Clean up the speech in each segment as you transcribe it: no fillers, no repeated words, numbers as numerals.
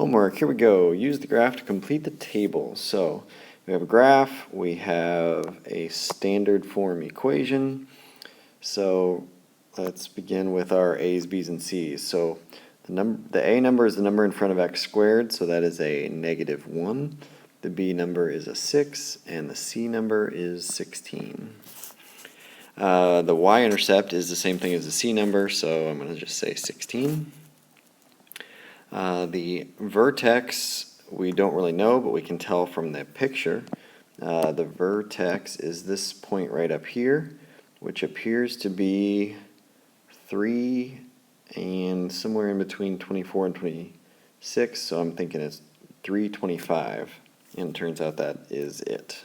Homework, here we go. Use the graph to complete the table. So we have a graph, we have a standard form equation. So let's begin with our a's, b's, and c's. So the a number is the number in front of x squared, so that is a -1. The b number is a 6, and the c number is 16. The y-intercept is the same thing as the c number, so I'm going to just say 16. The vertex, we don't really know, but we can tell from the picture. The vertex is this point right up here, which appears to be 3 and somewhere in between 24 and 26, so I'm thinking it's 325, and it turns out that is it.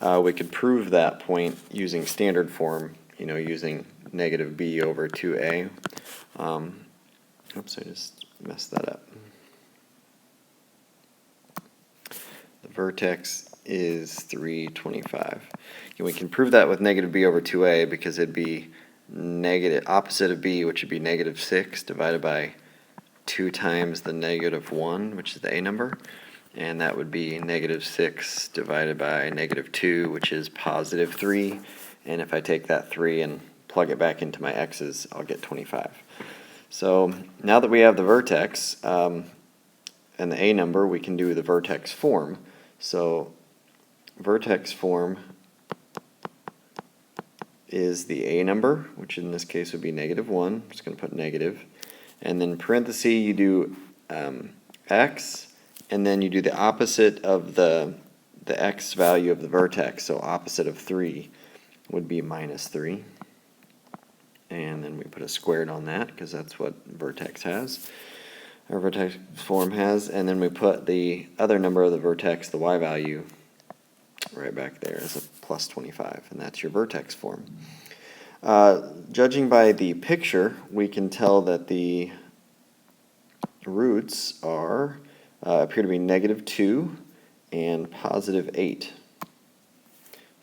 We could prove that point using standard form, using -b over 2a. Oops, I just messed that up. The vertex is 325. And we can prove that with -b over 2a because it'd be opposite of b, which would be -6 divided by 2 times the -1, which is the a number. And that would be -6 divided by -2, which is +3. And if I take that 3 and plug it back into my x's, I'll get 25. So now that we have the vertex and the a number, we can do the vertex form. So vertex form is the a number, which in this case would be -1. I'm just going to put negative. And then parenthesis, you do x, and then you do the opposite of the x value of the vertex. So opposite of 3 would be -3. And then we put a squared on that because that's what vertex has, or vertex form has. And then we put the other number of the vertex, the y value, right back there as a +25, and that's your vertex form. Judging by the picture, we can tell that the roots are appear to be -2 and +8.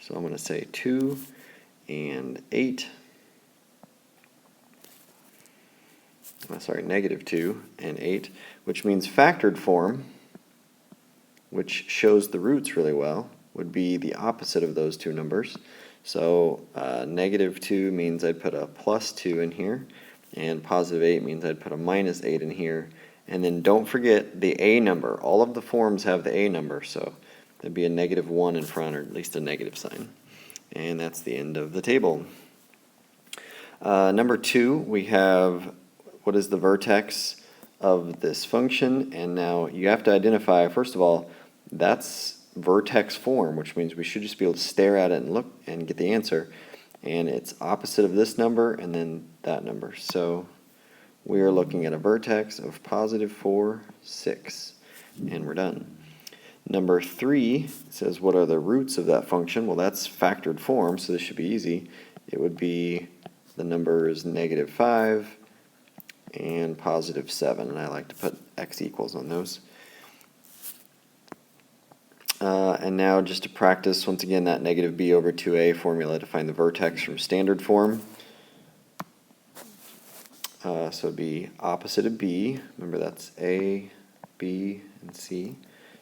So I'm going to say 2 and 8. Sorry, -2 and 8, which means factored form, which shows the roots really well, would be the opposite of those two numbers. So -2 means I'd put a +2 in here, and +8 means I'd put a -8 in here. And then don't forget the a number. All of the forms have the a number, so there'd be a -1 in front, or at least a negative sign. And that's the end of the table. Number 2, we have what is the vertex of this function, and now you have to identify, first of all, that's vertex form, which means we should just be able to stare at it and look and get the answer, and it's opposite of this number and then that number. So we are looking at a vertex of +4, 6, and we're done. Number 3 says what are the roots of that function? Well, that's factored form, so this should be easy. It would be the numbers -5 and +7, and I like to put x equals on those. And now just to practice, once again, that -b over 2a formula to find the vertex from standard form. So it'd be opposite of b. Remember, that's a, b, and c.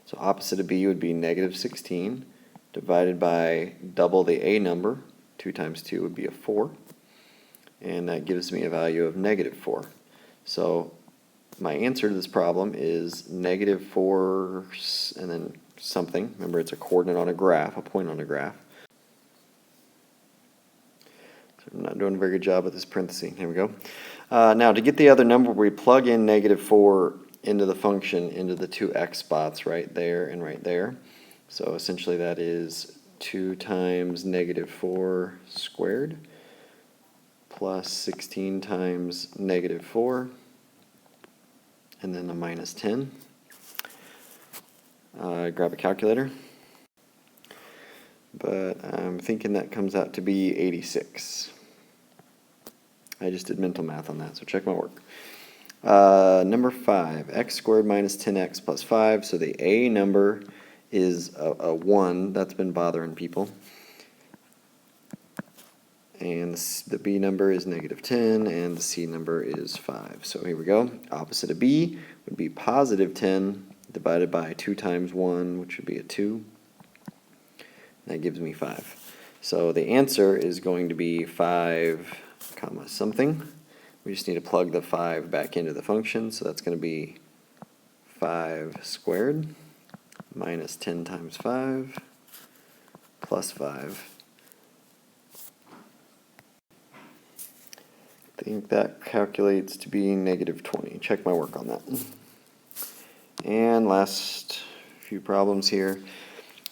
So opposite of b would be -16 divided by double the a number. 2 times 2 would be a 4. And that gives me a value of -4. So my answer to this problem is -4 and then something. Remember, it's a coordinate on a graph, a point on a graph. So I'm not doing a very good job with this parenthesis. Here we go. Now to get the other number, we plug in -4 into the function, into the 2x spots right there and right there. So essentially that is 2 times -4 squared plus 16 times -4, and then a -10. Grab a calculator. But I'm thinking that comes out to be 86. I just did mental math on that, so check my work. Number 5, x squared minus 10x plus 5. So the a number is a 1. That's been bothering people. and the B number is -10, and the C number is 5. So here we go. Opposite of B would be +10 divided by 2 times 1, which would be a 2. That gives me 5. So the answer is going to be 5 comma something. We just need to plug the 5 back into the function, so that's going to be 5 squared minus 10 times 5 plus 5. I think that calculates to be -20. Check my work on that. And last few problems here.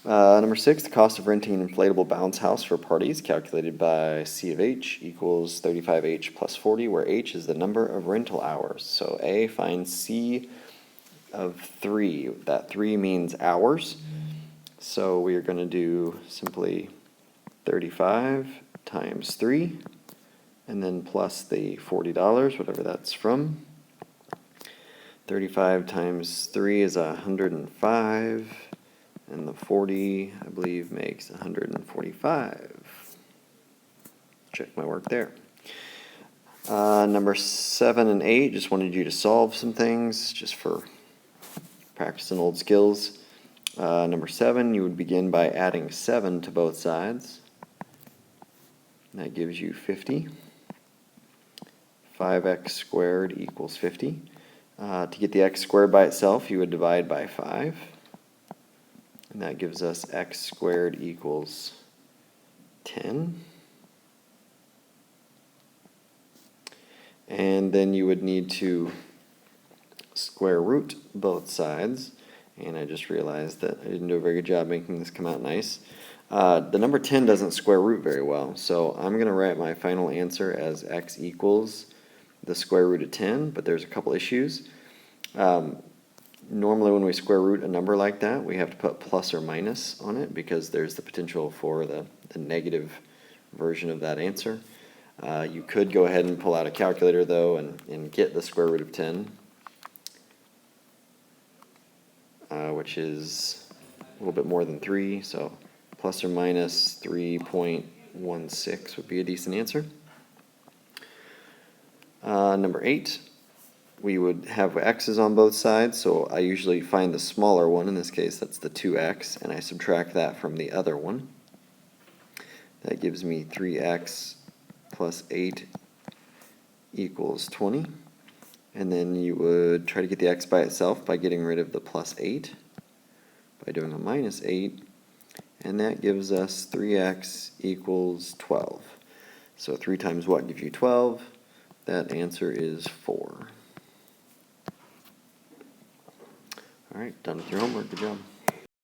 Number 6, the cost of renting an inflatable bounce house for parties calculated by C of H equals 35H plus 40, where H is the number of rental hours. So A, find C of 3. That 3 means hours. So we are going to do simply 35 times 3, and then plus the $40, whatever that's from. 35 times 3 is 105, and the 40, I believe, makes 145. Check my work there. Number 7 and 8, just wanted you to solve some things, just for practicing old skills. Number 7, you would begin by adding 7 to both sides. That gives you 50. 5x squared equals 50. To get the x squared by itself, you would divide by 5. And that gives us x squared equals 10. And then you would need to square root both sides. And I just realized that I didn't do a very good job making this come out nice. The number 10 doesn't square root very well, so I'm going to write my final answer as x equals the square root of 10, but there's a couple issues. Normally when we square root a number like that, we have to put plus or minus on it because there's the potential for the negative version of that answer. You could go ahead and pull out a calculator though and get the square root of 10, which is a little bit more than 3, so plus or minus 3.16 would be a decent answer. Number 8, we would have x's on both sides, so I usually find the smaller one. In this case, that's the 2x, and I subtract that from the other one. That gives me 3x plus 8 equals 20. And then you would try to get the x by itself by getting rid of the plus 8, by doing a minus 8, and that gives us 3x equals 12. So 3 times what gives you 12? That answer is 4. All right, done with your homework. Good job.